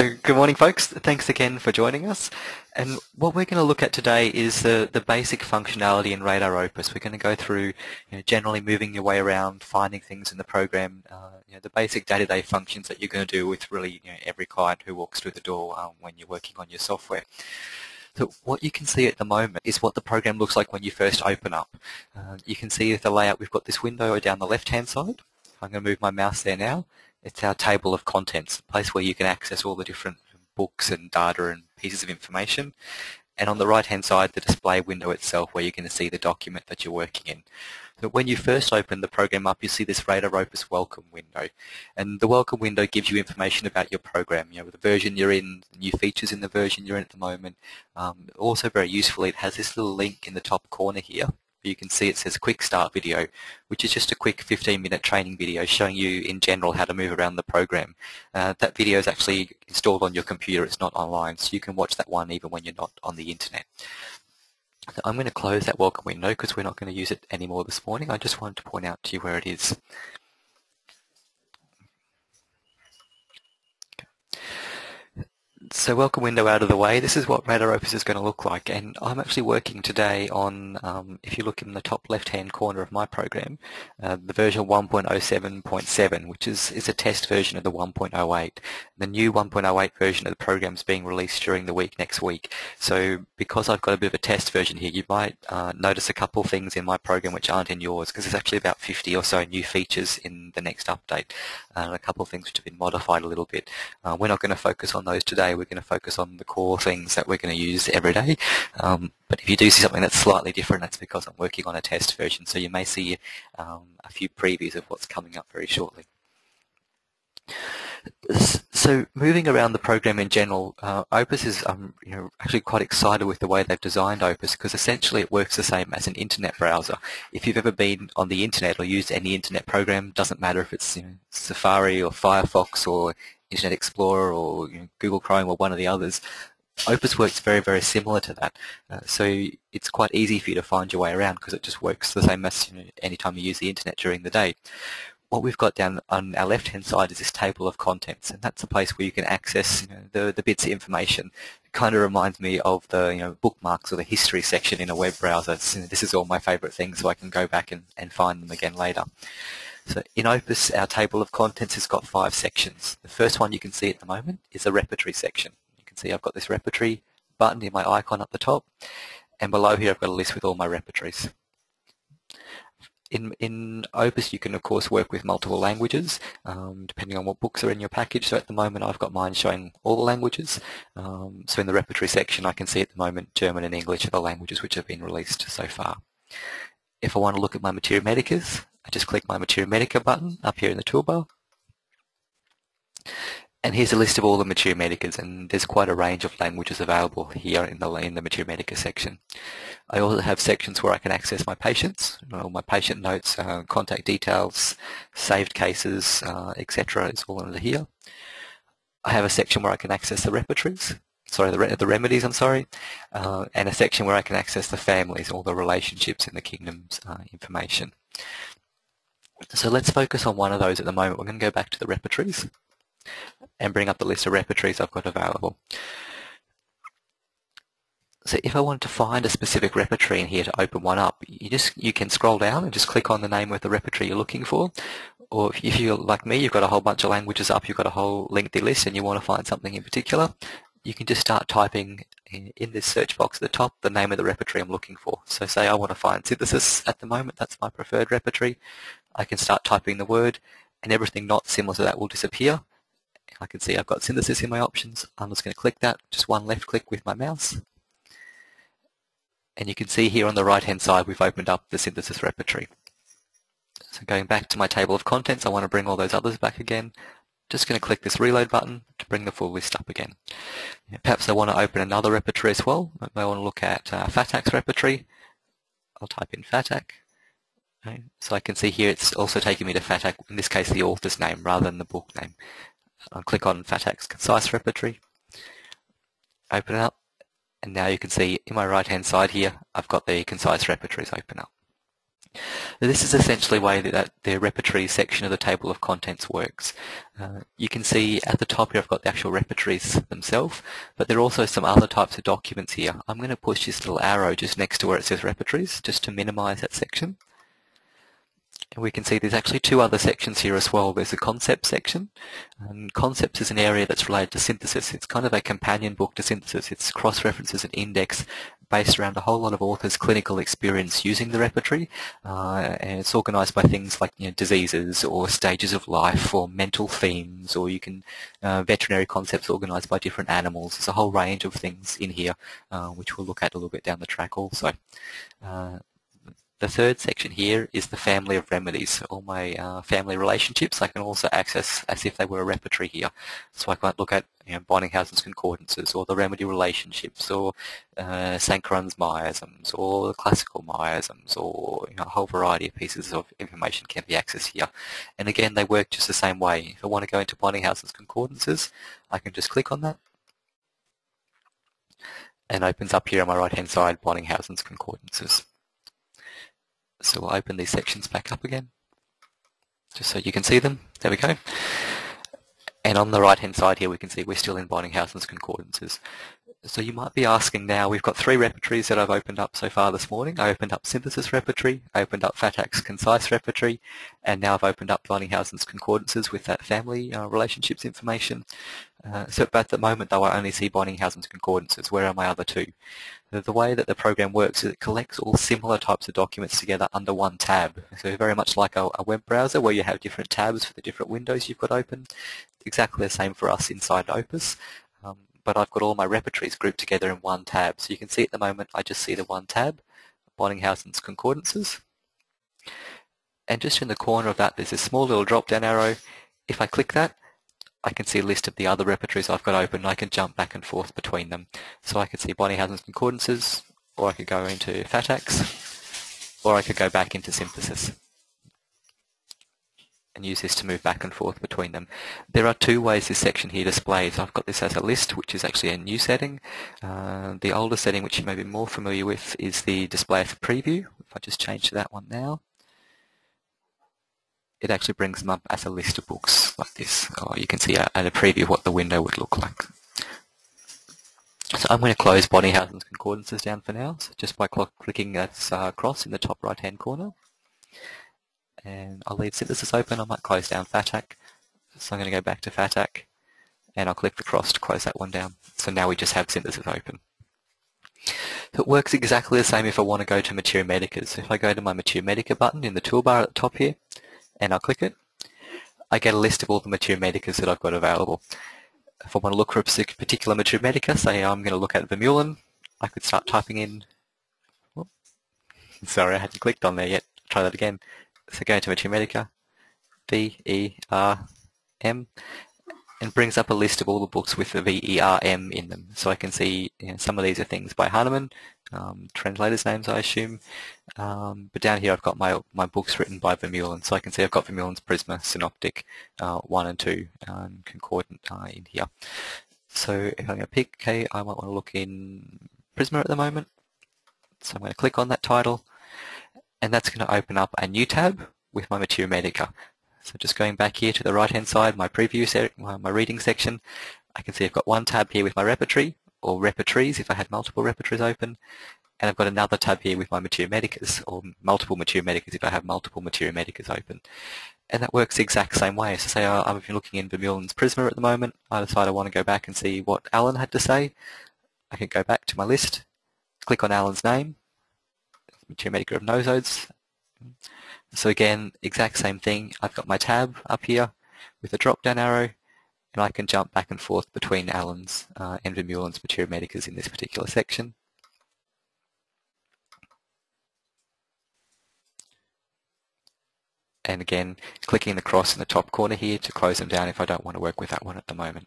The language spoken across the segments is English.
So good morning folks, thanks again for joining us, and what we're going to look at today is the basic functionality in RadarOpus. We're going to go through generally moving your way around, finding things in the program, the basic day-to-day functions that you're going to do with really every client who walks through the door when you're working on your software. So what you can see at the moment is what the program looks like when you first open up. You can see with the layout we've got this window down the left-hand side. I'm going to move my mouse there now. It's our table of contents, a place where you can access all the different books and data and pieces of information. And on the right-hand side, the display window itself, where you're going to see the document that you're working in. So when you first open the program up, you see this RadarOpus welcome window. And the welcome window gives you information about your program, the version you're in, new features in the version you're in at the moment. Also very usefully, it has this little link in the top corner here. You can see it says Quick Start Video, which is just a quick 15-minute training video showing you in general how to move around the program. That video is actually installed on your computer, it's not online, so you can watch that one even when you're not on the internet. So I'm going to close that welcome window because we're not going to use it anymore this morning. I just wanted to point out to you where it is. So welcome window out of the way, this is what RadarOpus is going to look like, and I'm actually working today on, if you look in the top left hand corner of my program, the version 1.07.7, which is a test version of the 1.08. The new 1.08 version of the program is being released during the week next week, so because I've got a bit of a test version here, you might notice a couple of things in my program which aren't in yours, because there's actually about 50 or so new features in the next update, and a couple of things which have been modified a little bit. We're not going to focus on those today. We're going to focus on the core things that we're going to use every day. But if you do see something that's slightly different, that's because I'm working on a test version. So you may see a few previews of what's coming up very shortly. So moving around the program in general, Opus is actually quite excited with the way they've designed Opus, because essentially it works the same as an internet browser. If you've ever been on the internet or used any internet program, doesn't matter if it's Safari or Firefox or Internet Explorer or Google Chrome or one of the others, Opus works very, very similar to that. So it's quite easy for you to find your way around because it just works the same as any time you use the internet during the day. What we've got down on our left-hand side is this table of contents, and that's a place where you can access the bits of information. It kind of reminds me of the bookmarks or the history section in a web browser. This is all my favourite things, so I can go back and find them again later. So in Opus, our table of contents has got 5 sections. The first one you can see at the moment is the repertory section. You can see I've got this repertory button in my icon up the top, and below here I've got a list with all my repertories. In Opus you can of course work with multiple languages depending on what books are in your package. So at the moment I've got mine showing all the languages. So in the repertory section I can see at the moment German and English are the languages which have been released so far. If I want to look at my Materia Medicas, I just click my Materia Medica button up here in the toolbar. And here's a list of all the Materia Medicas, and there's quite a range of languages available here in the Materia Medica section. I also have sections where I can access my patients, all my patient notes, contact details, saved cases, etc. It's all under here. I have a section where I can access the repertories. The remedies, I'm sorry, and a section where I can access the families, all the relationships in the kingdom's information. So let's focus on one of those at the moment. We're going to go back to the repertories and bring up the list of repertories I've got available. So if I wanted to find a specific repertory in here to open one up, you can scroll down and just click on the name of the repertory you're looking for. Or if you're like me, you've got a whole bunch of languages up, you've got a whole lengthy list and you want to find something in particular, you can just start typing in this search box at the top the name of the repertory I'm looking for. So say I want to find synthesis at the moment, that's my preferred repertory. I can start typing the word and everything not similar to that will disappear. I can see I've got synthesis in my options. I'm just going to click that, just one left click with my mouse. And you can see here on the right hand side we've opened up the synthesis repertory. So going back to my table of contents, I want to bring all those others back again. Just going to click this reload button to bring the full list up again. Perhaps I want to open another repertory as well. I want to look at FATAC's repertory. I'll type in FATAC. Okay. So I can see here it's also taking me to FATAC, in this case the author's name rather than the book name. I'll click on FATAC's concise repertory, open it up, and now you can see in my right hand side here I've got the concise repertories open up. This is essentially the way that the repertory section of the table of contents works. You can see at the top here I've got the actual repertories themselves, but there are also some other types of documents here. I'm going to push this little arrow just next to where it says repertories, just to minimize that section. And we can see there's actually two other sections here as well. There's a concept section, and concepts is an area that's related to synthesis. It's kind of a companion book to synthesis. It's cross-references and index based around a whole lot of authors' clinical experience using the repertory, and it's organised by things like diseases or stages of life or mental themes, or you can veterinary concepts organised by different animals. There's a whole range of things in here which we'll look at a little bit down the track also. The third section here is the family of remedies, all my family relationships I can also access as if they were a repertory here. So I might look at Bonninghausen's concordances, or the remedy relationships, or Sankaran's miasms, or the classical miasms, or a whole variety of pieces of information can be accessed here. And again, they work just the same way. If I want to go into Bonninghausen's concordances, I can just click on that, and opens up here on my right-hand side Bonninghausen's concordances. So we'll open these sections back up again, just so you can see them. There we go. And on the right-hand side here, we can see we're still in Bonninghausen's concordances. So you might be asking now, we've got three repertories that I've opened up so far this morning. I opened up synthesis repertory, I opened up FATAC's concise repertory, and now I've opened up Bonninghausen's concordances with that family relationships information. So at the moment, though, I only see Bonninghausen's concordances. Where are my other two? The way that the program works is it collects all similar types of documents together under one tab. So very much like a web browser where you have different tabs for the different windows you've got open. Exactly the same for us inside Opus. But I've got all my repertories grouped together in one tab. So you can see at the moment I just see the one tab, Bonninghausen's concordances. And just in the corner of that there's a small little drop down arrow. If I click that, I can see a list of the other repertories I've got open, and I can jump back and forth between them. So I could see Bonninghausen's concordances, or I could go into FATAC's, or I could go back into synthesis and use this to move back and forth between them. There are two ways this section here displays. I've got this as a list, which is actually a new setting. The older setting, which you may be more familiar with, is the display as a preview. If I just change to that one now, it actually brings them up as a list of books like this. Or you can see at a preview what the window would look like. So I'm going to close Bonninghausen's concordances down for now, so just by clicking that cross in the top right hand corner. And I'll leave synthesis open. I might close down FATAC. So I'm going to go back to FATAC, and I'll click the cross to close that one down. So now we just have synthesis open. So it works exactly the same if I want to go to Materia Medica. So if I go to my Materia Medica button in the toolbar at the top here, and I'll click it, I get a list of all the Materia Medicas that I've got available. If I want to look for a particular Materia Medica, say I'm going to look at Vermeulen, I could start typing in, sorry I hadn't clicked on there yet, try that again. So go into Materia Medica, V-E-R-M, and brings up a list of all the books with the V-E-R-M in them. So I can see some of these are things by Hahnemann, translators' names I assume, but down here I've got my books written by Vermeulen. So I can see I've got Vermeulen's Prisma, Synoptic 1 and 2, Concordant in here. So if I'm going to pick, okay, I might want to look in Prisma at the moment. So I'm going to click on that title, and that's going to open up a new tab with my Materia Medica. So just going back here to the right hand side, my preview, my reading section, I can see I've got one tab here with my repertory, or repertories if I had multiple repertories open, and I've got another tab here with my Materia Medicas, or multiple Materia Medicas if I have multiple Materia Medicas open. And that works the exact same way. So say I've been looking in Vermeulen's Prisma at the moment, I decide I want to go back and see what Alan had to say. I can go back to my list, click on Alan's name, Materia Medica of nosodes. So again, exact same thing. I've got my tab up here with a drop-down arrow, and I can jump back and forth between Alan's and Vermeulen's Materia Medicas in this particular section. And again, clicking the cross in the top corner here to close them down if I don't want to work with that one at the moment.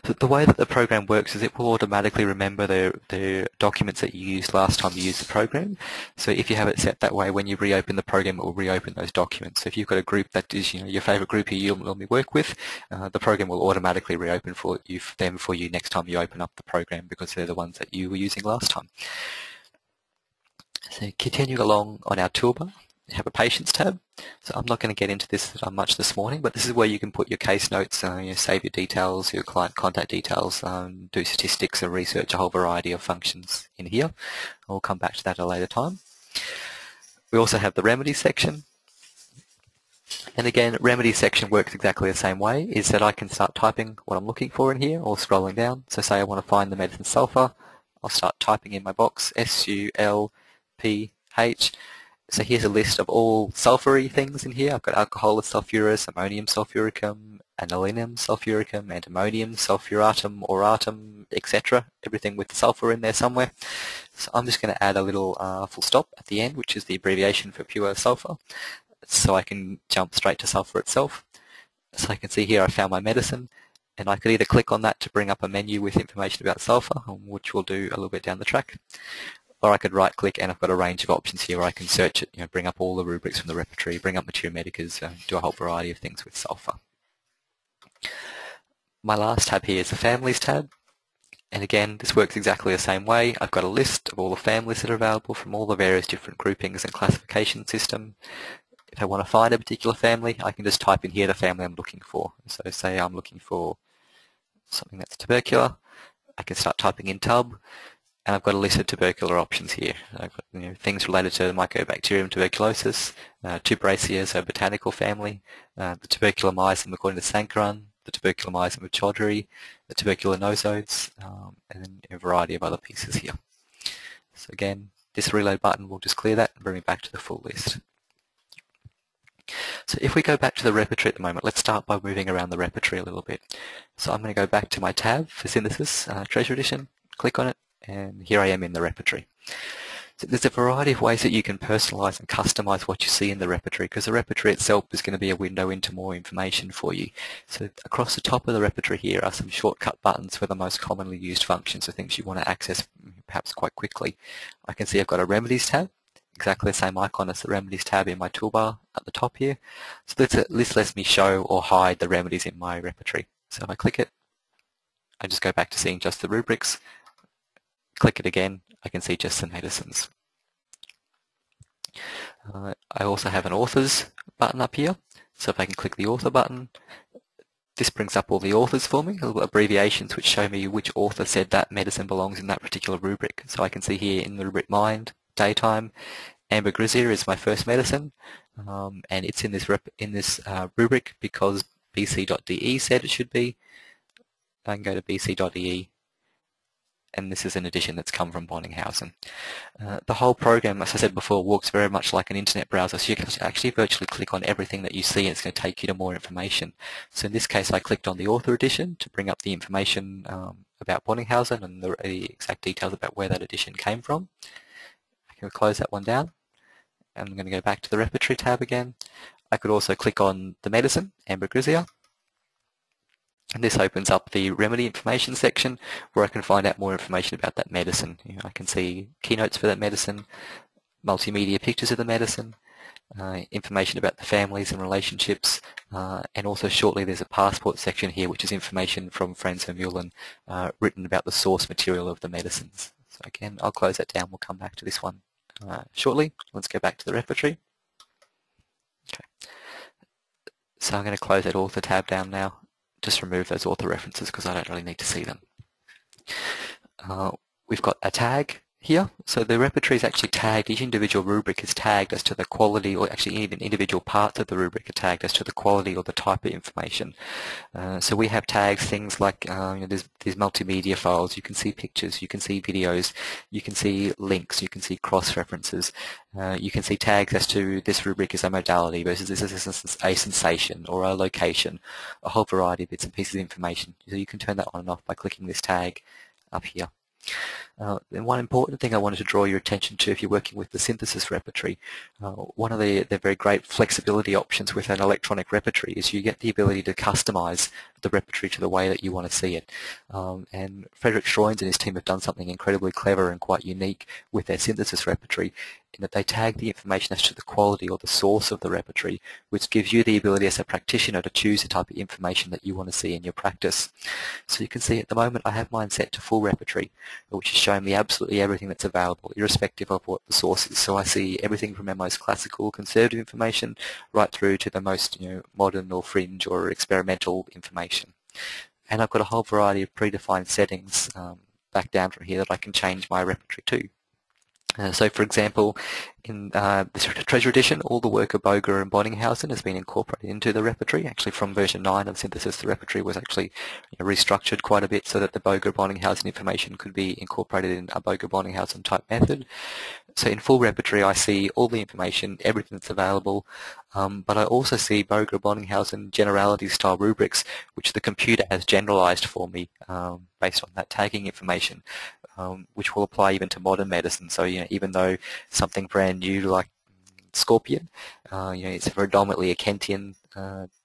So the way that the program works is it will automatically remember the documents that you used last time you used the program. So if you have it set that way, when you reopen the program, it will reopen those documents. So if you've got a group that is your favorite group you normally work with, the program will automatically reopen for you next time you open up the program, because they're the ones that you were using last time. So continuing along on our toolbar, have a Patients tab. So I'm not going to get into this much this morning, but this is where you can put your case notes, save your details, your client contact details, do statistics and research, a whole variety of functions in here. I'll come back to that at a later time. We also have the Remedies section. And again, Remedies section works exactly the same way, is that I can start typing what I'm looking for in here or scrolling down. So say I want to find the medicine sulfur, I'll start typing in my box, SULPH. So here's a list of all sulfury things in here. I've got alcohol sulfurous, ammonium sulfuricum, anilinum sulfuricum, antimonium sulfuratum, auratum, etc. Everything with sulfur in there somewhere. So I'm just going to add a little full stop at the end, which is the abbreviation for pure sulfur, so I can jump straight to sulfur itself. So I can see here I found my medicine, and I could either click on that to bring up a menu with information about sulfur, which we'll do a little bit down the track, or I could right click and I've got a range of options here where I can search it, bring up all the rubrics from the repertory, bring up Materia Medicas, do a whole variety of things with sulfur. My last tab here is the Families tab. And again, this works exactly the same way. I've got a list of all the families that are available from all the various different groupings and classification system. If I want to find a particular family, I can just type in here the family I'm looking for. So say I'm looking for something that's tubercular, I can start typing in tub, and I've got a list of tubercular options here. I've got things related to Mycobacterium tuberculosis, Tuberacea, so botanical family, the tuberculomycin according to Sankaran, the tuberculomycin of Chaudhary, the tubercular nosodes, and then a variety of other pieces here. So again, this reload button will just clear that and bring me back to the full list. So if we go back to the repertory at the moment, let's start by moving around the repertory a little bit. So I'm going to go back to my tab for Synthesis, Treasure Edition, click on it, and here I am in the repertory. So there's a variety of ways that you can personalize and customize what you see in the repertory, because the repertory itself is going to be a window into more information for you. So across the top of the repertory here are some shortcut buttons for the most commonly used functions, or things you want to access perhaps quite quickly. I can see I've got a Remedies tab, exactly the same icon as the Remedies tab in my toolbar at the top here. So this lets me show or hide the remedies in my repertory. So if I click it, I just go back to seeing just the rubrics. Click it again, I can see just the medicines. I also have an authors button up here, so if I can click the author button, this brings up all the authors for me, little abbreviations which show me which author said that medicine belongs in that particular rubric. So I can see here in the rubric Mind, Daytime, Amber Grisea is my first medicine, and it's in this rubric because bc.de said it should be. I can go to bc.de, and this is an edition that's come from Bonninghausen. The whole program, as I said before, works very much like an internet browser, so you can actually virtually click on everything that you see and it's going to take you to more information. So in this case I clicked on the author edition to bring up the information about Bonninghausen and the exact details about where that edition came from. I can close that one down, and I'm going to go back to the repertory tab again. I could also click on the medicine, Amber Grisea, and this opens up the remedy information section where I can find out more information about that medicine. I can see keynotes for that medicine, multimedia pictures of the medicine, information about the families and relationships, and also shortly there's a passport section here which is information from Franz Vermeulen written about the source material of the medicines. So again, I'll close that down, we'll come back to this one shortly. Let's go back to the repertory. Okay. So I'm going to close that author tab down now. Just remove those author references because I don't really need to see them. We've got a tag here. So the repertory is actually tagged. Each individual rubric is tagged as to the quality, or actually even individual parts of the rubric are tagged as to the quality or the type of information. So we have tags, things like there's multimedia files, you can see pictures, you can see videos, you can see links, you can see cross-references, you can see tags as to this rubric is a modality versus this is a sensation or a location, a whole variety of bits and pieces of information. So you can turn that on and off by clicking this tag up here. And one important thing I wanted to draw your attention to if you're working with the synthesis repertory, one of the very great flexibility options with an electronic repertory is you get the ability to customize the repertory to the way that you want to see it. And Frederick Schroens and his team have done something incredibly clever and quite unique with their synthesis repertory, in that they tag the information as to the quality or the source of the repertory, which gives you the ability as a practitioner to choose the type of information that you want to see in your practice. So you can see at the moment I have mine set to full repertory, which is showing me absolutely everything that's available, irrespective of what the source is. So I see everything from our most classical conservative information right through to the most modern or fringe or experimental information. And I've got a whole variety of predefined settings back down from here that I can change my repertory to. So for example, in the Treasure Edition, all the work of Boger and Bonninghausen has been incorporated into the repertory. Actually from version 9 of Synthesis, the repertory was actually restructured quite a bit so that the Boger-Bonninghausen information could be incorporated in a Boger-Bonninghausen type method. So in full repertory I see all the information, everything that's available, but I also see Boger-Bonninghausen generality style rubrics which the computer has generalized for me based on that tagging information, which will apply even to modern medicine. So even though something brand new like Scorpion, it's predominantly a Kentian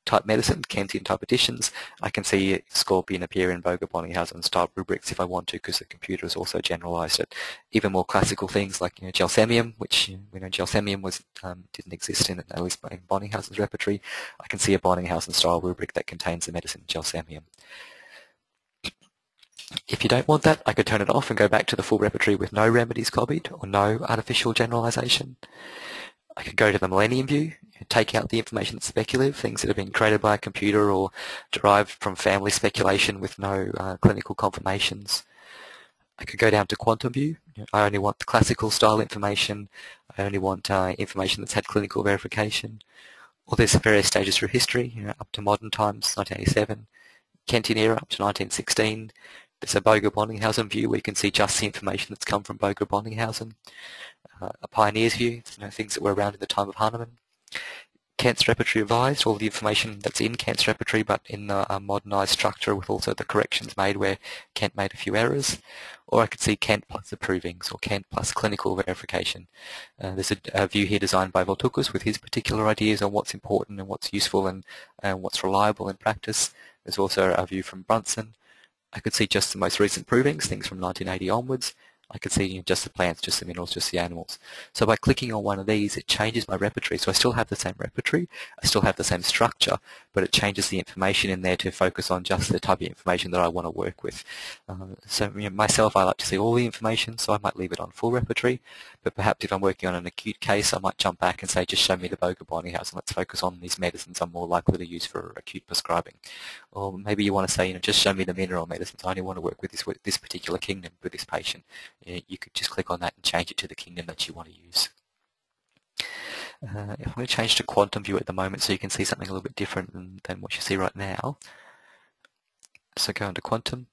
type medicine, Kentian type editions, I can see Scorpion appear in Boger-Bonninghausen style rubrics if I want to, because the computer has also generalized it. Even more classical things like Gelsemium, which we know Gelsemium was didn't exist in at least in Bonninghausen's repertory. I can see a Bonninghausen style rubric that contains the medicine Gelsemium. If you don't want that, I could turn it off and go back to the full repertory with no remedies copied or no artificial generalization. I could go to the Millennium View, take out the information that's speculative, things that have been created by a computer or derived from family speculation with no clinical confirmations. I could go down to Quantum View. I only want the classical style information. I only want information that's had clinical verification. Or there's various stages through history, up to modern times, 1987, Kentian era up to 1916. There's a Boger-Bonninghausen view where you can see just the information that's come from Boger-Bonninghausen. A Pioneer's view, things that were around in the time of Hahnemann. Kent's repertory revised, all the information that's in Kent's repertory but in a modernised structure with also the corrections made where Kent made a few errors. Or I could see Kent plus approvings or Kent plus clinical verification. There's a view here designed by Voltukus with his particular ideas on what's important and what's useful and what's reliable in practice. There's also a view from Brunson. I could see just the most recent provings, things from 1980 onwards. I could see just the plants, just the minerals, just the animals. So by clicking on one of these, it changes my repertory. So I still have the same repertory, I still have the same structure, but it changes the information in there to focus on just the type of information that I want to work with. So myself, I like to see all the information, so I might leave it on full repertory, but perhaps if I'm working on an acute case, I might jump back and say, just show me the Boger-Bonninghausen, let's focus on these medicines I'm more likely to use for acute prescribing. Or maybe you want to say, just show me the mineral medicines, I only want to work with this particular kingdom with this patient. You could just click on that and change it to the kingdom that you want to use. If I'm going to change to Quantum View at the moment so you can see something a little bit different than what you see right now. So go into Quantum,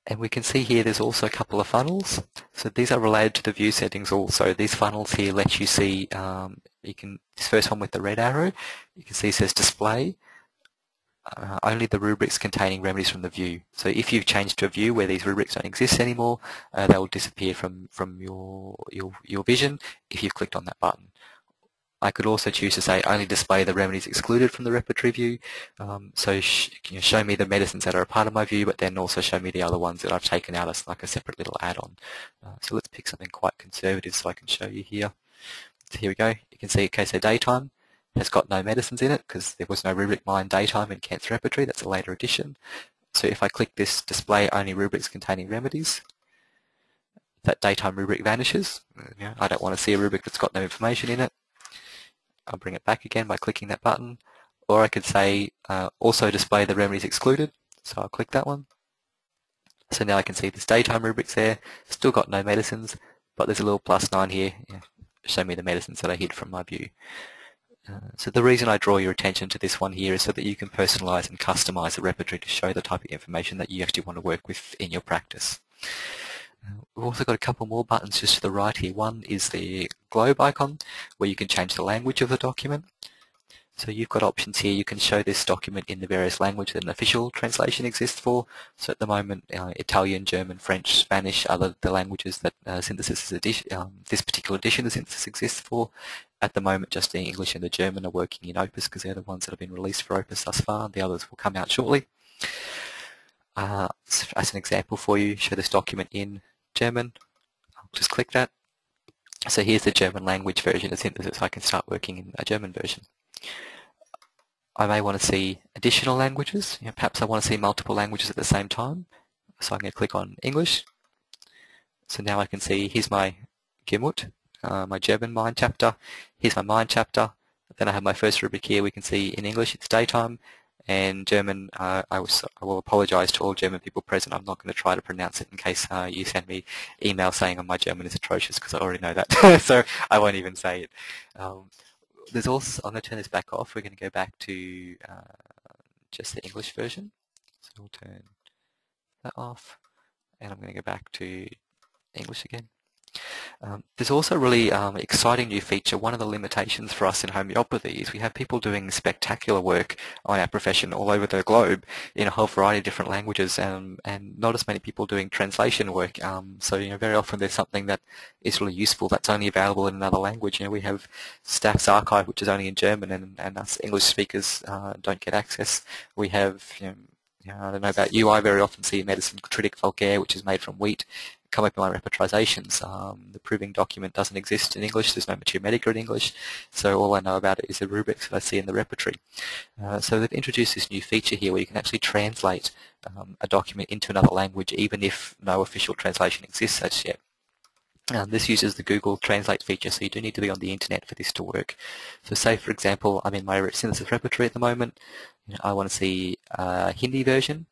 and we can see here there's also a couple of funnels. So these are related to the view settings also. These funnels here let you see, this first one with the red arrow, you can see it says display. Only the rubrics containing remedies from the view. So if you've changed to a view where these rubrics don't exist anymore, they will disappear from your vision if you've clicked on that button. I could also choose to say only display the remedies excluded from the repertory view. So show me the medicines that are a part of my view, but then also show me the other ones that I've taken out as like a separate little add-on. So let's pick something quite conservative so I can show you here. So here we go. You can see in case of daytime, has got no medicines in it because there was no rubric mine daytime in Kent's repertory. That's a later addition. So if I click this display only rubrics containing remedies, that daytime rubric vanishes. I don't want to see a rubric that's got no information in it. I'll bring it back again by clicking that button. Or I could say also display the remedies excluded. So I'll click that one. So now I can see this daytime rubrics there. Still got no medicines, but there's a little +9 here. Show me the medicines that I hid from my view. So the reason I draw your attention to this one here is so that you can personalize and customize the repertory to show the type of information that you actually want to work with in your practice. We've also got a couple more buttons just to the right here. One is the globe icon where you can change the language of the document. So you've got options here. You can show this document in the various languages that an official translation exists for. So at the moment, Italian, German, French, Spanish are the languages that Synthesis this particular edition of Synthesis exists for. At the moment, just the English and the German are working in Opus because they're the ones that have been released for Opus thus far. The others will come out shortly. As an example for you, show this document in German. I'll just click that. So here's the German language version of Synthesis. I can start working in a German version. I may want to see additional languages. Perhaps I want to see multiple languages at the same time. So I'm going to click on English. So now I can see here's my Gemut, my German mind chapter. Here's my mind chapter. Then I have my first rubric here. We can see in English it's daytime, and German, I will apologise to all German people present. I'm not going to try to pronounce it in case you send me email saying my German is atrocious, because I already know that. So I won't even say it. There's also, I'm going to turn this back off. We're going to go back to just the English version. So we'll turn that off, and I'm going to go back to English again. There's also a really exciting new feature. One of the limitations for us in homeopathy is we have people doing spectacular work on our profession all over the globe in a whole variety of different languages, and not as many people doing translation work. So very often there's something that is really useful that's only available in another language. We have Staff's archive, which is only in German, and us English speakers don't get access. We have I don't know about you, I very often see medicine critique vulgaire, which is made from wheat, come up in my repertorizations. The proving document doesn't exist in English. There's no Mature Medica in English, so all I know about it is the rubrics that I see in the repertory. So they've introduced this new feature here where you can actually translate a document into another language even if no official translation exists as yet. This uses the Google Translate feature, so you do need to be on the internet for this to work. So say, for example, I'm in my synthesis repertory at the moment. I want to see a Hindi version.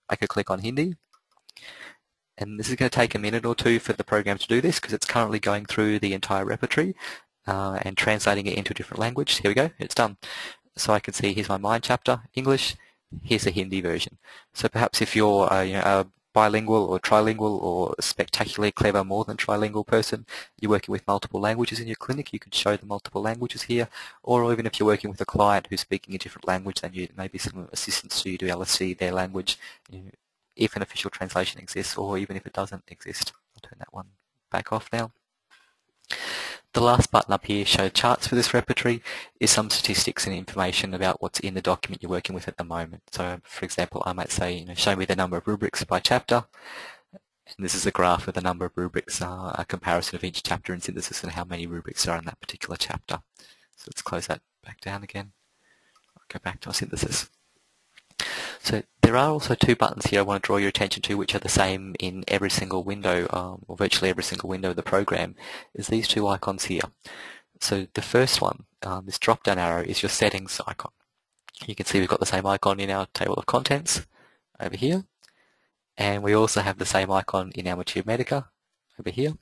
I could click on Hindi. And this is going to take a minute or two for the program to do this because it's currently going through the entire repertory and translating it into a different language. Here we go, it's done. So I can see here's my mind chapter, English, here's the Hindi version. So perhaps if you're a bilingual or trilingual or spectacularly clever more than trilingual person, you're working with multiple languages in your clinic, you can show the multiple languages here, or even if you're working with a client who's speaking a different language than you, maybe some assistants to you to be able to see their language, if an official translation exists or even if it doesn't exist. I'll turn that one back off now. The last button up here, show charts for this repertory, is some statistics and information about what's in the document you're working with at the moment. So for example, I might say, show me the number of rubrics by chapter, and this is a graph with the number of rubrics, a comparison of each chapter in synthesis and how many rubrics are in that particular chapter. So let's close that back down again. I'll go back to our synthesis. So there are also two buttons here I want to draw your attention to, which are the same in every single window, or virtually every single window of the program, is these two icons here. So the first one, this drop-down arrow, is your settings icon. You can see we've got the same icon in our table of contents over here, and we also have the same icon in our Mature Medica over here.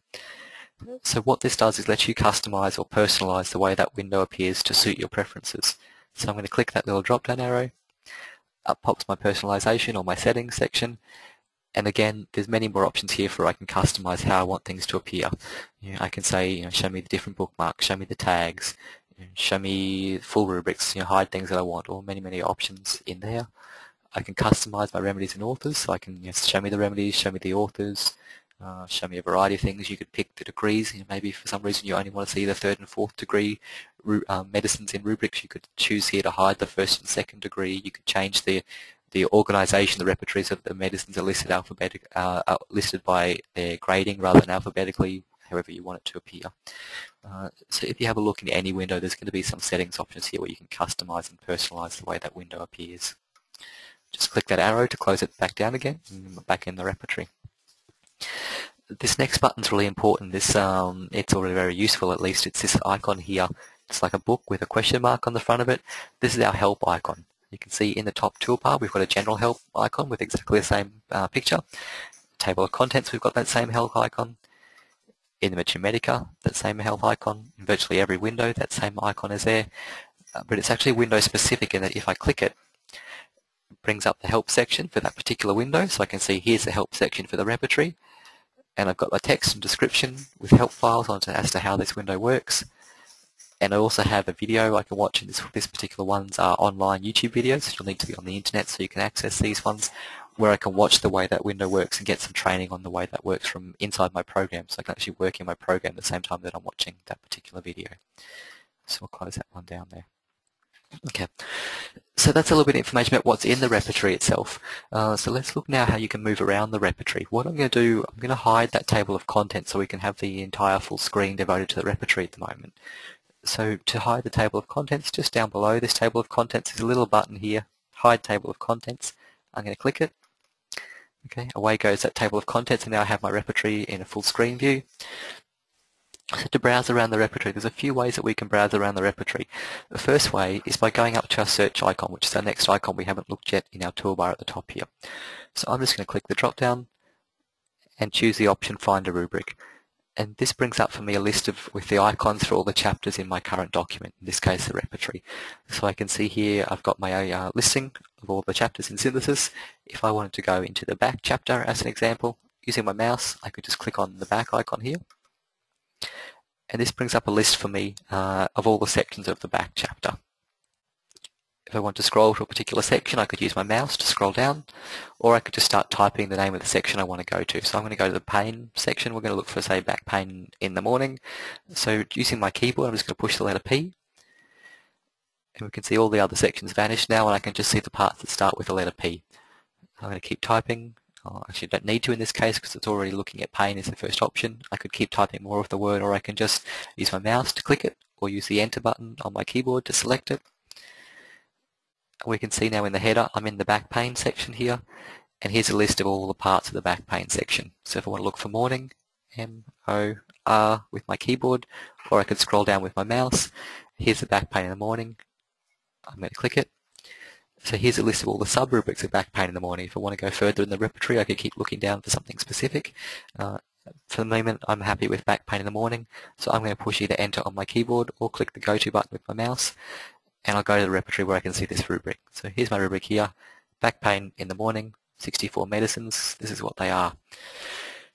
So what this does is let you customize or personalize the way that window appears to suit your preferences. So I'm going to click that little drop-down arrow. Up pops my personalization or my settings section, and again there's many more options here for I can customize how I want things to appear. I can say show me the different bookmarks, show me the tags, show me full rubrics, hide things that I want, or many options in there. I can customize my remedies and authors, so I can show me the remedies, show me the authors, show me a variety of things. You could pick the degrees. Maybe for some reason you only want to see the 3rd and 4th degree medicines in rubrics. You could choose here to hide the 1st and 2nd degree. You could change the organisation, the repertory, so that the medicines are listed listed by their grading rather than alphabetically, however you want it to appear. So if you have a look in any window, there's going to be some settings options here where you can customize and personalize the way that window appears. Just click that arrow to close it back down again, and back in the repertory. This next button's really important. This it's already very useful, at least. It's this icon here. It's like a book with a question mark on the front of it. This is our help icon. You can see in the top toolbar we've got a general help icon with exactly the same picture. Table of contents, we've got that same help icon. In the Mature Medica, that same help icon. In virtually every window, that same icon is there. But it's actually window specific in that if I click it, it brings up the help section for that particular window. So I can see here's the help section for the repertory. And I've got my text and description with help files on as to how this window works. And I also have a video I can watch, and this particular ones are online YouTube videos. You'll need to be on the internet so you can access these ones, where I can watch the way that window works and get some training on the way that works from inside my program, so I can actually work in my program at the same time that I'm watching that particular video. So we'll close that one down there. Okay, so that's a little bit of information about what's in the repertory itself. So let's look now how you can move around the repertory. What I'm going to do, I'm going to hide that table of contents so we can have the entire full screen devoted to the repertory at the moment. So to hide the table of contents, just down below this table of contents is a little button here, Hide Table of Contents. I'm going to click it. Okay, away goes that table of contents, and now I have my repertory in a full screen view. So to browse around the repertory, there's a few ways that we can browse around the repertory. The first way is by going up to our search icon, which is our next icon we haven't looked yet in our toolbar at the top here. So I'm just going to click the drop down and choose the option Find a Rubric. And this brings up for me a list with the icons for all the chapters in my current document, in this case the repertory. So I can see here I've got my listing of all the chapters in synthesis. If I wanted to go into the back chapter as an example, using my mouse, I could just click on the back icon here. And this brings up a list for me of all the sections of the back chapter. If I want to scroll to a particular section, I could use my mouse to scroll down, or I could just start typing the name of the section I want to go to. So I'm going to go to the pain section. We're going to look for, say, back pain in the morning. So using my keyboard, I'm just going to push the letter P, and we can see all the other sections vanish now, and I can just see the parts that start with the letter P. I'm going to keep typing. Actually, don't need to in this case because it's already looking at pain as the first option. I could keep typing more of the word, or I can just use my mouse to click it, or use the Enter button on my keyboard to select it. We can see now in the header, I'm in the back pain section here, and here's a list of all the parts of the back pain section. So if I want to look for morning, M-O-R with my keyboard, or I could scroll down with my mouse. Here's the back pain in the morning. I'm going to click it. So here's a list of all the sub-rubrics of back pain in the morning. If I want to go further in the repertory, I could keep looking down for something specific. For the moment, I'm happy with back pain in the morning, so I'm going to push either Enter on my keyboard or click the Go To button with my mouse, and I'll go to the repertory where I can see this rubric. So here's my rubric here, back pain in the morning, 64 medicines. This is what they are.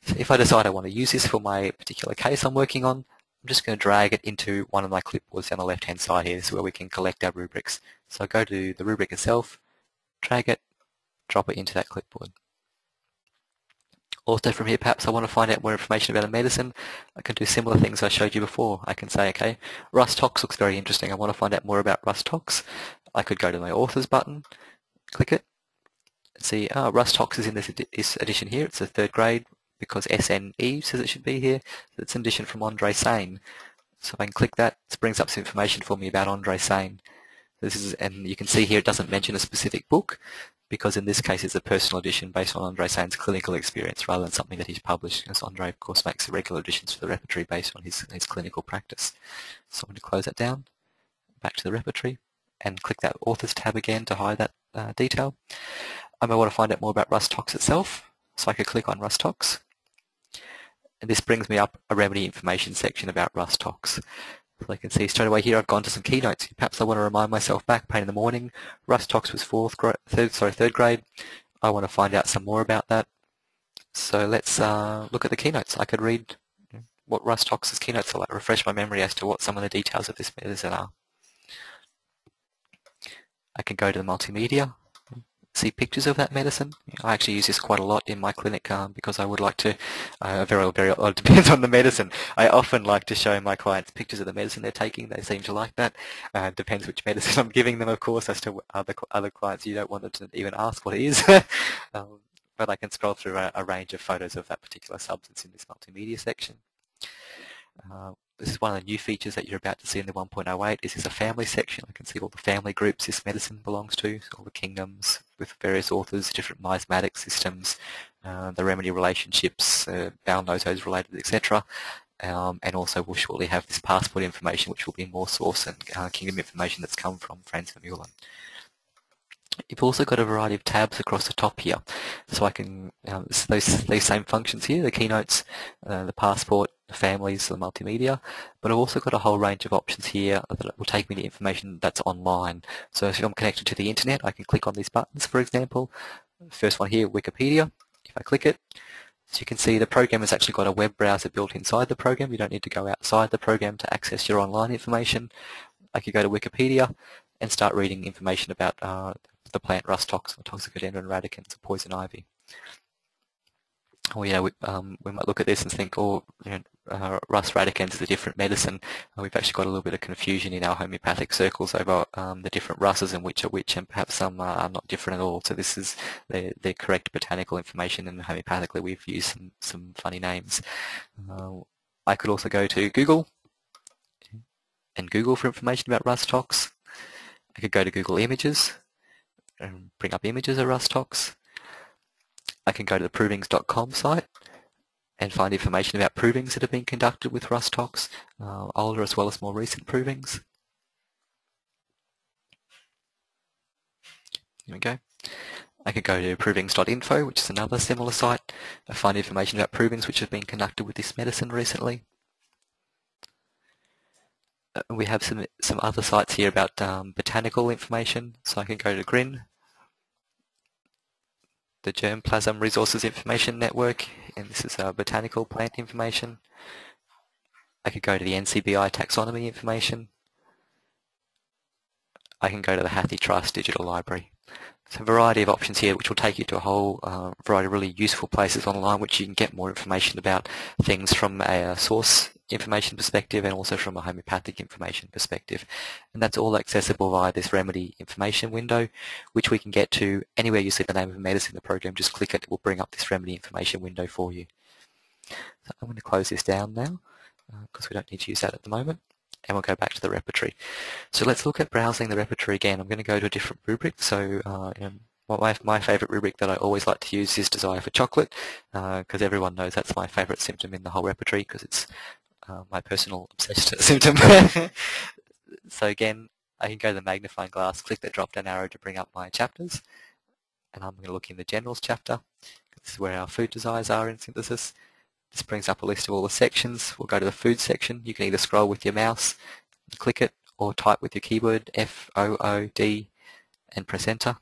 So if I decide I want to use this for my particular case I'm working on, I'm just going to drag it into one of my clipboards down the left-hand side here. This is where we can collect our rubrics. So I go to the rubric itself, drag it, drop it into that clipboard. Also from here, perhaps I want to find out more information about a medicine. I can do similar things I showed you before. I can say, okay, Rust Tox looks very interesting. I want to find out more about Rust Tox. I could go to my authors button, click it, and see, Rust Tox is in this edition here. It's a 3rd grade because SNE says it should be here. So it's an edition from Andre Sain. So if I can click that, it brings up some information for me about Andre Sain. And you can see here it doesn't mention a specific book, because in this case it's a personal edition based on Andre Sain's clinical experience rather than something that he's published, because Andre of course makes regular editions for the repertory based on his clinical practice. So I'm going to close that down, back to the repertory, and click that Authors tab again to hide that detail. I may want to find out more about Rust Tox itself, so I could click on Rust Tox, and this brings me up a remedy information section about Rust Tox. So I can see straight away here I've gone to some keynotes. Perhaps I want to remind myself back pain in the morning. Rust Tox was 3rd grade. I want to find out some more about that. So let's look at the keynotes. I could read what Rust Tox's keynotes are like, refresh my memory as to what some of the details of this medicine are. I can go to the multimedia, see pictures of that medicine. I actually use this quite a lot in my clinic because I would like to, it depends on the medicine. I often like to show my clients pictures of the medicine they're taking. They seem to like that. Depends which medicine I'm giving them, of course, as to other clients you don't want them to even ask what it is. But I can scroll through a range of photos of that particular substance in this multimedia section. This is one of the new features that you're about to see in the 1.08. This is a family section. I can see all the family groups this medicine belongs to, so all the kingdoms with various authors, different miasmatic systems, the remedy relationships, Bowel-Nosos related, etc. And also we'll shortly have this passport information, which will be more source and kingdom information that's come from Franz Vermeulen. You've also got a variety of tabs across the top here, so I can those same functions here: the keynotes, the passport, the families, the multimedia. But I've also got a whole range of options here that will take me to information that's online. So if I'm connected to the internet, I can click on these buttons. For example, first one here, Wikipedia. If I click it, so you can see the program has actually got a web browser built inside the program. You don't need to go outside the program to access your online information. I could go to Wikipedia and start reading information about the plant Rust Tox, or Toxicodendron radicans, or poison ivy. Or, we might look at this and think, oh, Rus radicans is a different medicine. We've actually got a little bit of confusion in our homeopathic circles over the different Russes and which are which, and perhaps some are not different at all. So this is the correct botanical information, and homeopathically we've used some funny names. I could also go to Google and Google for information about Rus tox. I could go to Google Images and bring up images of Rus tox. I can go to the provings.com site and find information about provings that have been conducted with Rus tox, older as well as more recent provings. Here we go. I could go to provings.info, which is another similar site. I find information about provings which have been conducted with this medicine recently. We have some other sites here about botanical information, so I can go to GRIN, the Germplasm Resources Information Network, and this is botanical plant information. I could go to the NCBI taxonomy information. I can go to the Hathi Trust Digital Library. So a variety of options here which will take you to a whole variety of really useful places online which you can get more information about things from a source information perspective and also from a homeopathic information perspective. And that's all accessible via this remedy information window, which we can get to anywhere you see the name of a medicine in the program. Just click it, it will bring up this remedy information window for you. So I'm going to close this down now because we don't need to use that at the moment. And we'll go back to the repertory. So let's look at browsing the repertory again. I'm going to go to a different rubric. So my favourite rubric that I always like to use is Desire for Chocolate, because everyone knows that's my favourite symptom in the whole repertory, because it's my personal obsessed symptom. So again, I can go to the magnifying glass, click the drop-down arrow to bring up my chapters, and I'm going to look in the Generals chapter. This is where our food desires are in synthesis. This brings up a list of all the sections. We'll go to the food section. You can either scroll with your mouse, click it, or type with your keyboard FOOD and press enter.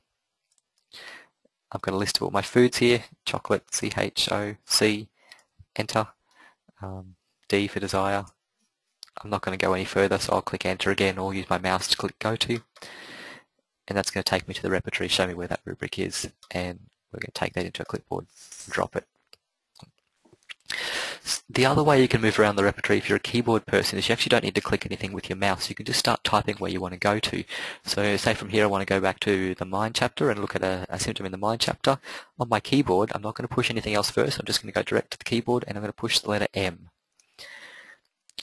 I've got a list of all my foods here: chocolate, CHOC, enter, D for desire. I'm not going to go any further, so I'll click enter again or use my mouse to click go to. And that's going to take me to the repertory, show me where that rubric is, and we're going to take that into a clipboard and drop it. The other way you can move around the repertory if you're a keyboard person is you actually don't need to click anything with your mouse. You can just start typing where you want to go to. So say from here I want to go back to the mind chapter and look at a symptom in the mind chapter. On my keyboard, I'm not going to push anything else first. I'm just going to go direct to the keyboard and I'm going to push the letter M.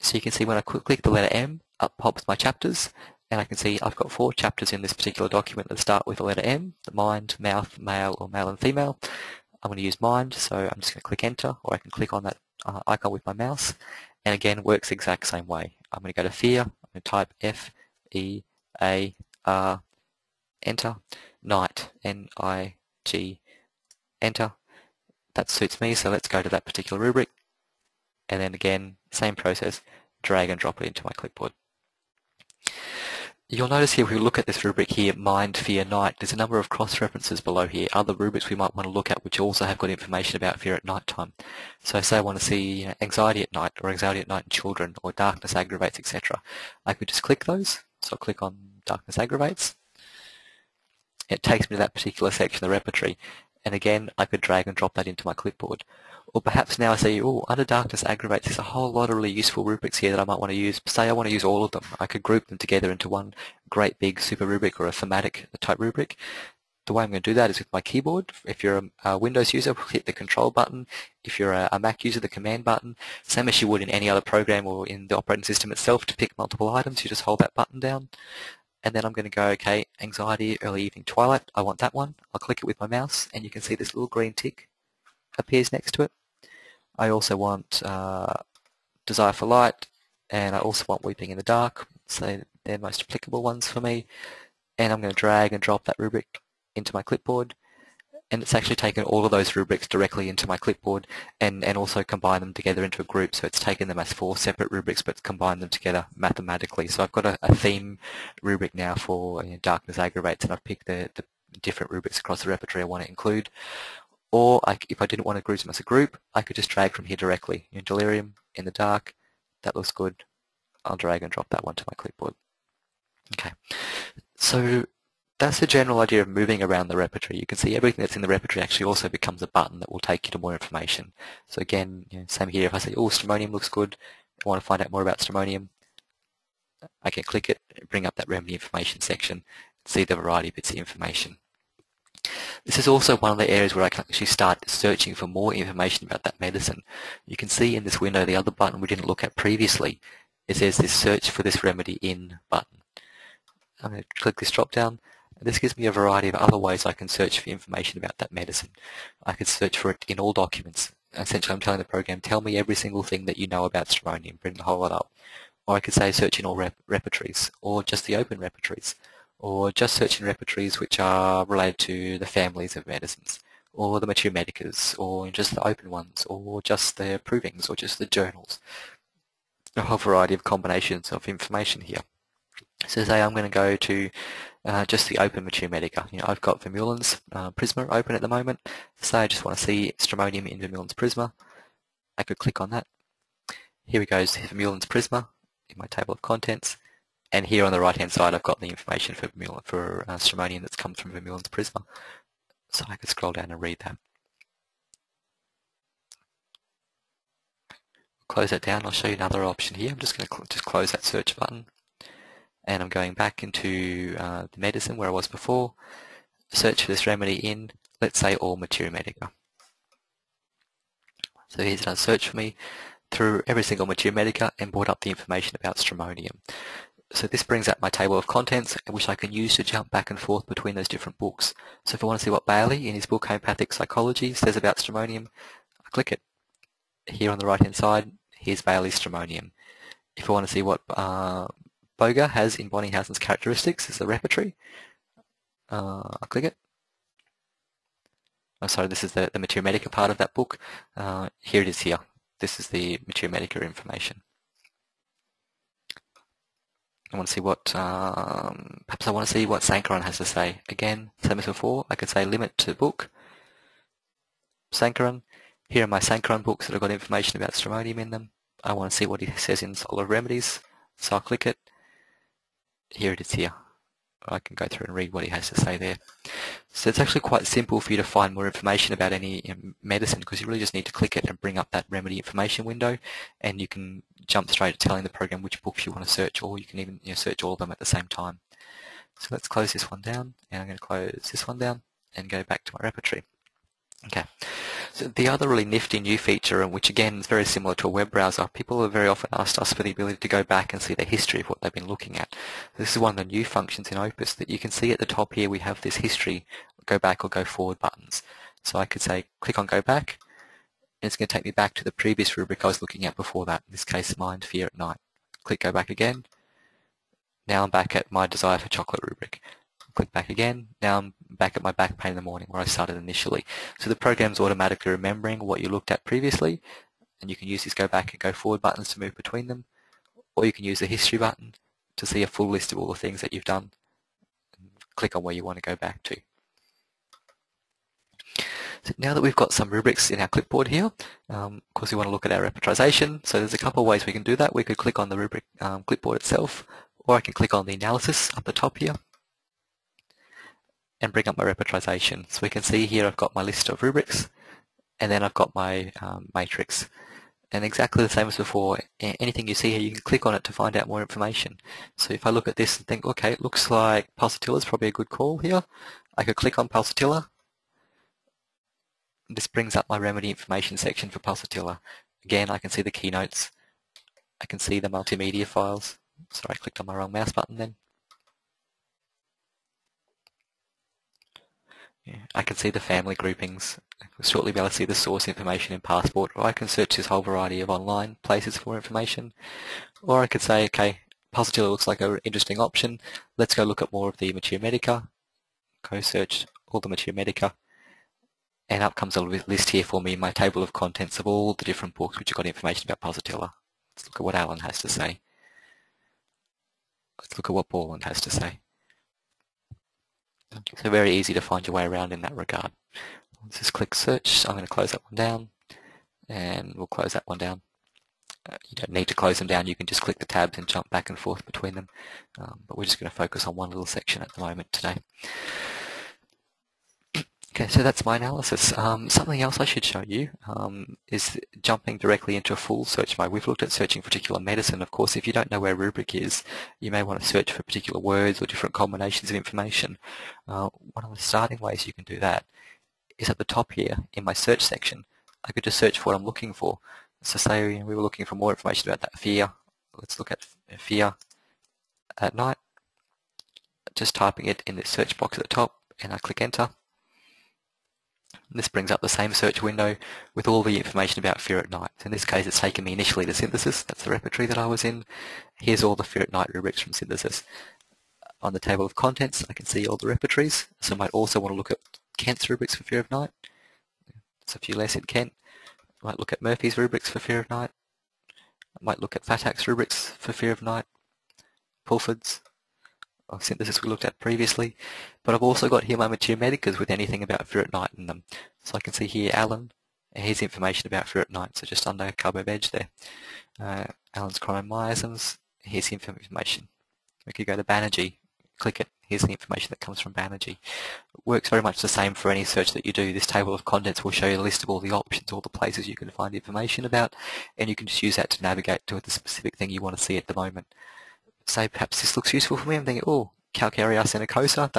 So you can see when I click the letter M, up pops my chapters, and I can see I've got 4 chapters in this particular document that start with the letter M: the mind, mouth, male, or male and female. I'm going to use mind, so I'm just going to click enter, or I can click on that icon with my mouse, and again, works the exact same way. I'm going to go to fear, I'm going to type F-E-A-R, enter, night, N-I-G, enter. That suits me, so let's go to that particular rubric, and then again, same process, drag and drop it into my clipboard. You'll notice here, if we look at this rubric here, mind, fear, night, there's a number of cross-references below here, other rubrics we might want to look at which also have got information about fear at night time. So say I want to see anxiety at night, or anxiety at night in children, or darkness aggravates, etc. I could just click those, so I'll click on darkness aggravates. It takes me to that particular section of the repertory, and again I could drag and drop that into my clipboard. Or perhaps now I say, oh, under darkness aggravates, there's a whole lot of really useful rubrics here that I might want to use. Say I want to use all of them. I could group them together into one great big super rubric or a thematic type rubric. The way I'm going to do that is with my keyboard. If you're a Windows user, hit the control button. If you're a Mac user, the command button. Same as you would in any other program or in the operating system itself. To pick multiple items, you just hold that button down. And then I'm going to go, okay, anxiety, early evening, twilight. I want that one. I'll click it with my mouse, and you can see this little green tick appears next to it. I also want Desire for Light, and I also want Weeping in the Dark, so they're most applicable ones for me. And I'm going to drag and drop that rubric into my clipboard, and it's actually taken all of those rubrics directly into my clipboard and also combined them together into a group. So it's taken them as 4 separate rubrics but combined them together mathematically. So I've got a theme rubric now for darkness aggravates, and I've picked the different rubrics across the repertory I want to include. Or if I didn't want to group them as a group, I could just drag from here directly. Delirium in the dark, that looks good. I'll drag and drop that one to my clipboard. Okay, so that's the general idea of moving around the repertory. You can see everything that's in the repertory actually also becomes a button that will take you to more information. So again, same here. If I say, oh, stramonium looks good, I want to find out more about stramonium, I can click it, bring up that remedy information section, see the variety of bits of information. This is also one of the areas where I can actually start searching for more information about that medicine. You can see in this window the other button we didn't look at previously. It says this search for this remedy in button. I'm going to click this drop down. This gives me a variety of other ways I can search for information about that medicine. I could search for it in all documents. Essentially, I'm telling the program, tell me every single thing that you know about stramonium, bring the whole lot up. Or I could say search in all repertories, or just the open repertories, or just search in repertories which are related to the families of medicines, or the mature medicas, or just the open ones, or just the provings, or just the journals. A whole variety of combinations of information here. So say I'm going to go to just the open mature medica. I've got Vermeulen's Prisma open at the moment. Say I just want to see stramonium in Vermeulen's Prisma. I could click on that. Here we go, Vermeulen's Prisma in my table of contents, and here on the right hand side I've got the information for stramonium that's come from Vermeulen's Prisma, so I could scroll down and read that. Close that down. I'll show you another option here. I'm just going to just close that search button, and I'm going back into the medicine where I was before. Search for this remedy in, let's say, all mature medica. So here's done a search for me through every single mature medica and brought up the information about stramonium. So this brings up my table of contents, which I can use to jump back and forth between those different books. So if I want to see what Bailey, in his book Homeopathic Psychology, says about stramonium, I click it. Here on the right hand side, here's Bailey's stramonium. If I want to see what Boga has in Bonninghausen's characteristics as the repertory, I'll click it. Oh, sorry, this is the mature medica part of that book. Here it is here. This is the mature medica information. I want to see what, perhaps I want to see what Sankaran has to say. Again, same as before, I could say limit to book, Sankaran. Here are my Sankaran books that have got information about stramonium in them. I want to see what he says in Solar Remedies, so I'll click it. Here it is here. I can go through and read what he has to say there. So it's actually quite simple for you to find more information about any medicine, because you really just need to click it and bring up that remedy information window, and you can jump straight to telling the program which books you want to search, or you can even search all of them at the same time. So let's close this one down, and I'm going to close this one down and go back to my repertory. Okay, so the other really nifty new feature, and which again is very similar to a web browser, people have very often asked us for the ability to go back and see the history of what they've been looking at. This is one of the new functions in Opus that you can see at the top here. We have this history, go back or go forward buttons. So I could say click on go back, and it's going to take me back to the previous rubric I was looking at before that, in this case Mind, Fear at Night. Click go back again. Now I'm back at my Desire for Chocolate rubric. Click back again. Now I'm back at my back pain in the morning where I started initially. So the program's automatically remembering what you looked at previously, and you can use these go back and go forward buttons to move between them, or you can use the history button to see a full list of all the things that you've done. And click on where you want to go back to. So now that we've got some rubrics in our clipboard here, of course we want to look at our repertorization. So there's a couple of ways we can do that. We could click on the rubric clipboard itself, or I can click on the analysis up the top here and bring up my repertorization. So we can see here I've got my list of rubrics, and then I've got my matrix. And exactly the same as before, anything you see here, you can click on it to find out more information. So if I look at this and think, okay, it looks like pulsatilla is probably a good call here, I could click on pulsatilla. This brings up my remedy information section for pulsatilla. Again, I can see the keynotes. I can see the multimedia files. Sorry, I clicked on my wrong mouse button then. I can see the family groupings. I'll shortly be able to see the source information in Passport, or I can search this whole variety of online places for information. Or I could say, okay, pulsatilla looks like an interesting option. Let's go look at more of the mature medica. Go search all the mature medica. And up comes a list here for me in my table of contents of all the different books which have got information about pulsatilla. Let's look at what Alan has to say. Let's look at what Borland has to say. So very easy to find your way around in that regard. Let's just click search. I'm going to close that one down, and we'll close that one down. You don't need to close them down, you can just click the tabs and jump back and forth between them. But we're just going to focus on one little section at the moment today. Okay, so that's my analysis. Something else I should show you is jumping directly into a full search mode. We've looked at searching for particular medicine. Of course, if you don't know where a rubric is, you may want to search for particular words or different combinations of information. One of the starting ways you can do that is at the top here in my search section. I could just search for what I'm looking for. So say we were looking for more information about that fear. Let's look at fear at night. Just typing it in the search box at the top, and I click enter. This brings up the same search window with all the information about fear at night. So in this case, it's taken me initially to synthesis. That's the repertory that I was in. Here's all the fear at night rubrics from synthesis. On the table of contents, I can see all the repertories. So I might also want to look at Kent's rubrics for fear of night. There's a few less in Kent. I might look at Murphy's rubrics for fear of night. I might look at Fatak's rubrics for fear of night. Pulford's, or synthesis we looked at previously. But I've also got here my Mathematicas with anything about fear at night in them. So I can see here Alan, and here's information about fear at night, so just under cobweb edge there. Alan's chromomiasms, here's the information. We could go to Banerjee, click it, here's the information that comes from Banerjee. It works very much the same for any search that you do. This table of contents will show you a list of all the options, all the places you can find information about, and you can just use that to navigate to the specific thing you want to see at the moment. Say perhaps this looks useful for me. I'm thinking, oh, calcarea arsenicosa,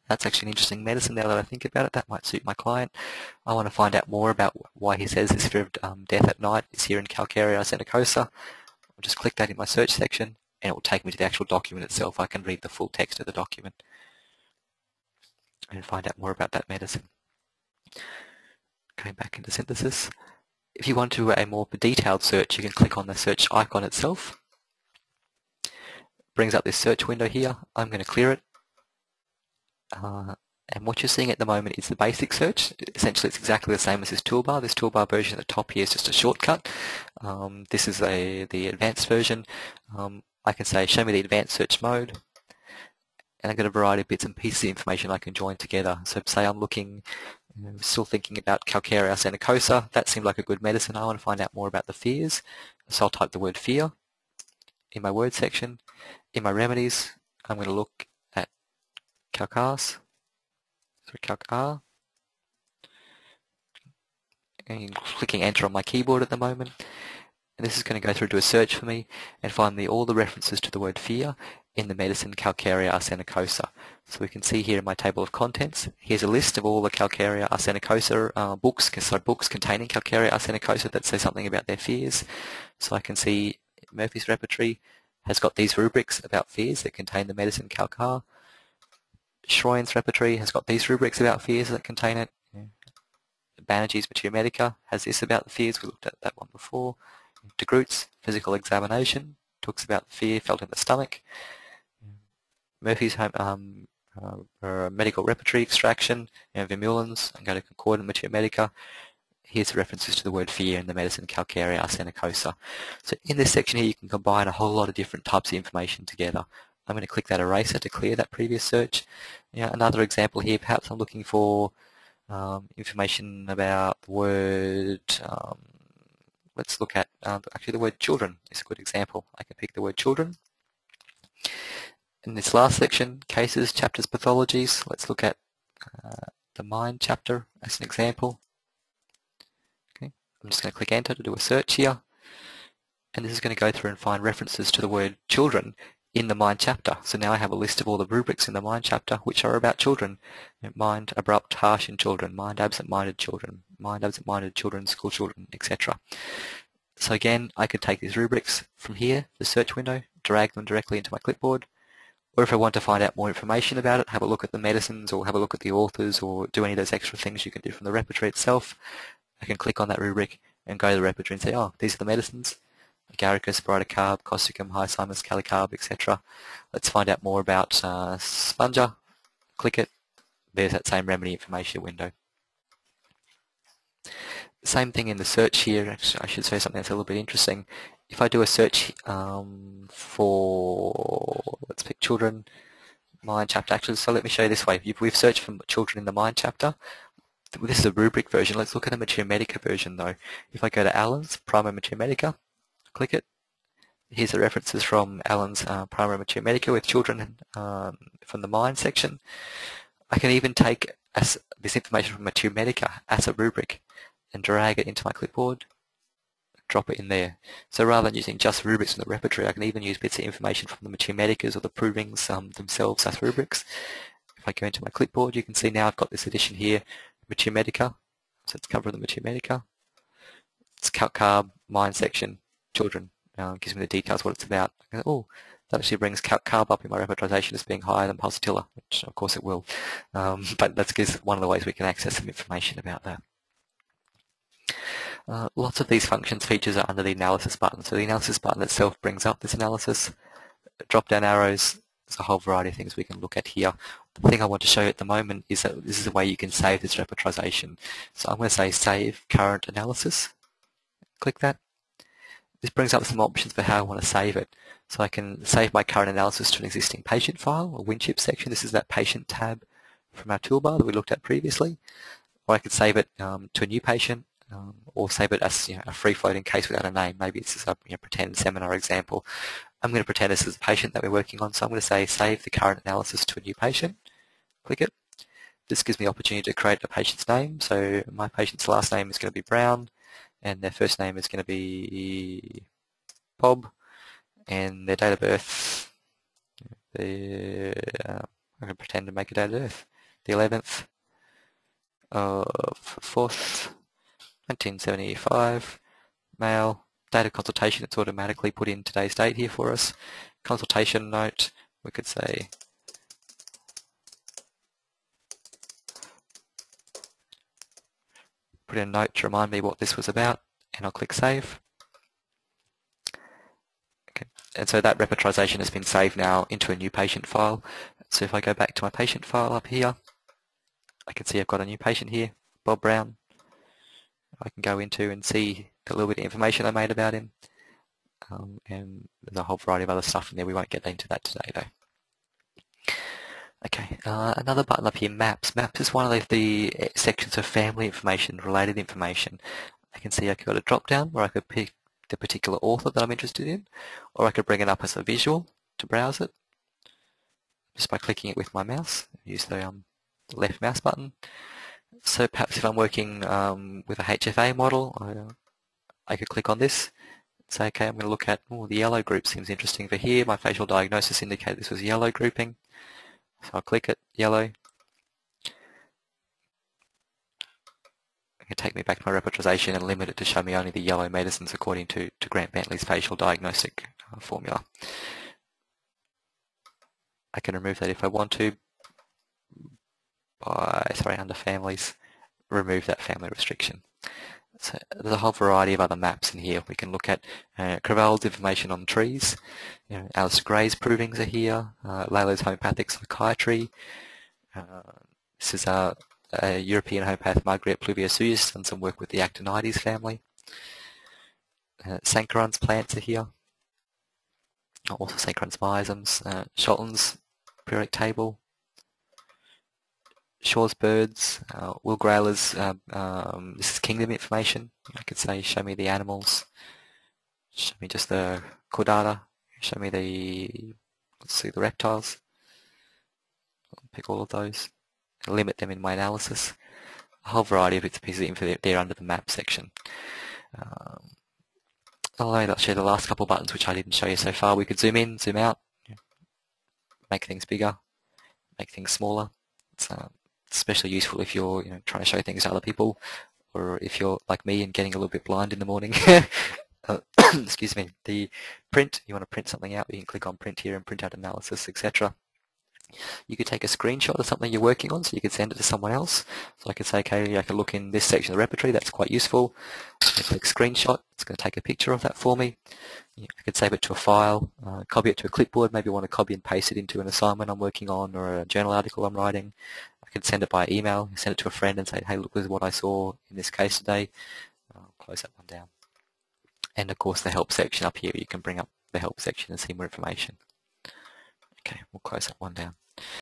that's actually an interesting medicine now that I think about it. That might suit my client. I want to find out more about why he says his fear of death at night is here in calcarea arsenicosa. I'll just click that in my search section, and it will take me to the actual document itself. I can read the full text of the document and find out more about that medicine. Going back into synthesis. If you want to do a more detailed search, you can click on the search icon itself. Brings up this search window here. I'm going to clear it. And what you're seeing at the moment is the basic search. Essentially, it's exactly the same as this toolbar. This toolbar version at the top here is just a shortcut. This is the advanced version. I can say, show me the advanced search mode. And I've got a variety of bits and pieces of information I can join together. So say I'm looking, still thinking about calcarea arsenicosa. That seemed like a good medicine. I want to find out more about the fears. So I'll type the word fear in my word section. In my remedies, I'm going to look at calcars, and clicking enter on my keyboard at the moment. And this is going to go through to a search for me and find all the references to the word fear in the medicine calcarea arsenicosa. So we can see here in my table of contents, here's a list of all the calcarea arsenicosa books containing calcarea arsenicosa that say something about their fears. So I can see Murphy's repertory has got these rubrics about fears that contain the medicine calcar. Schroyen's repertory has got these rubrics about fears that contain it. Banerjee's Mathematica has this about the fears. We looked at that one before. De Groot's physical examination talks about the fear felt in the stomach. Murphy's medical repertory extraction, Vermeulen's, and go to Concordant Mathematica. Here's the references to the word fear in the medicine calcarea arsenicosa. So in this section here, you can combine a whole lot of different types of information together. I'm going to click that eraser to clear that previous search. Another example here, perhaps I'm looking for information about the word, let's look at, actually the word children is a good example. I can pick the word children. In this last section, cases, chapters, pathologies, let's look at the mind chapter as an example. I'm just going to click enter to do a search here, and this is going to go through and find references to the word children in the mind chapter. So now I have a list of all the rubrics in the mind chapter which are about children. Mind abrupt, harsh in children, mind absent-minded children, school children, etc. So again, I could take these rubrics from here, the search window, drag them directly into my clipboard, or if I want to find out more information about it, have a look at the medicines or have a look at the authors or do any of those extra things you can do from the repertory itself. I can click on that rubric and go to the repertory and say, oh, these are the medicines, agaricus, brodicarb, causticum, hyoscyamus, calicarb, etc. Let's find out more about sponger. Click it. There's that same remedy information window. Same thing in the search here. Actually, I should say something that's a little bit interesting. If I do a search for, let's pick children, mind chapter, actually, so let me show you this way. We've searched for children in the mind chapter. This is a rubric version. Let's look at the Mathematica version though. If I go to Alan's Prima Mathematica, click it. Here's the references from Alan's Primary Mature Medica with children from the Mind section. I can even take this information from Mature Medica as a rubric and drag it into my clipboard, drop it in there. So rather than using just rubrics in the repertory, I can even use bits of information from the Mature Medicas or the provings themselves as rubrics. If I go into my clipboard, you can see now I've got this edition here, Mature Medica. So it's covering the Mature Medica. It's Calc Carb, Mind section, children. Gives me the details what it's about. Oh, that actually brings Calc Carb up in my repertorization as being higher than Pulsatilla, which of course it will. But that's one of the ways we can access some information about that. Lots of these functions features are under the analysis button. So the analysis button itself brings up this analysis. Drop-down arrows, there's a whole variety of things we can look at here. The thing I want to show you at the moment is that this is a way you can save this repertorization. So I'm going to say Save Current Analysis. Click that. This brings up some options for how I want to save it. So I can save my current analysis to an existing patient file, a WinChip section. This is that patient tab from our toolbar that we looked at previously. Or I could save it to a new patient, or save it as a free-floating case without a name. Maybe it's just a pretend seminar example. I'm going to pretend this is a patient that we're working on, so I'm going to say Save the Current Analysis to a new patient. Click it. This gives me the opportunity to create a patient's name. So my patient's last name is going to be Brown, and their first name is going to be Bob, and their date of birth, I'm going to pretend to make a date of birth, the 11th of 4th, 1975, male, date of consultation, it's automatically put in today's date here for us. Consultation note, we could say put in a note to remind me what this was about, and I'll click Save. Okay. And so that repertorization has been saved now into a new patient file. So if I go back to my patient file up here, I can see I've got a new patient here, Bob Brown. I can go into and see a little bit of information I made about him. And there's a whole variety of other stuff in there. We won't get into that today though. Okay, another button up here, Maps. Maps is one of the sections of family information, related information. I can see I've got a drop down where I could pick the particular author that I'm interested in, or I could bring it up as a visual to browse it just by clicking it with my mouse. Use the left mouse button. So perhaps if I'm working with a HFA model, I could click on this and say, okay, I'm going to look at, the yellow group seems interesting for here. My facial diagnosis indicated this was yellow grouping. So I'll click it, yellow. It can take me back to my repertorization and limit it to show me only the yellow medicines according to Grant Bentley's facial diagnostic formula. I can remove that if I want to under families, remove that family restriction. So there's a whole variety of other maps in here. We can look at Craval's information on trees. Alice Gray's provings are here. Layla's homeopathic psychiatry. This is a European homeopath, Margaret Pluvius, done some work with the actinides family. Sankaran's plants are here. Also Sankaran's miasms. Scholton's periodic table. Shaw's birds, Will Grayler's, this is kingdom information. I could say show me the animals, show me just the chordata, show me the, the reptiles. I'll pick all of those, limit them in my analysis. A whole variety of bits and pieces of info there under the map section. I'll share the last couple of buttons which I didn't show you so far. We could zoom in, zoom out, make things bigger, make things smaller. It's especially useful if you're trying to show things to other people, or if you're like me and getting a little bit blind in the morning. Excuse me. The print, you want to print something out, you can click on print here and print out analysis, etc. You could take a screenshot of something you're working on, so you could send it to someone else. So I could say, okay, I could look in this section of the repertory, that's quite useful. I click screenshot, it's going to take a picture of that for me. I could save it to a file, copy it to a clipboard, maybe want to copy and paste it into an assignment I'm working on or a journal article I'm writing. I could send it by email, send it to a friend and say, hey, look, this is what I saw in this case today. I'll close that one down. And of course the help section up here, you can bring up the help section and see more information. Okay, we'll close that one down.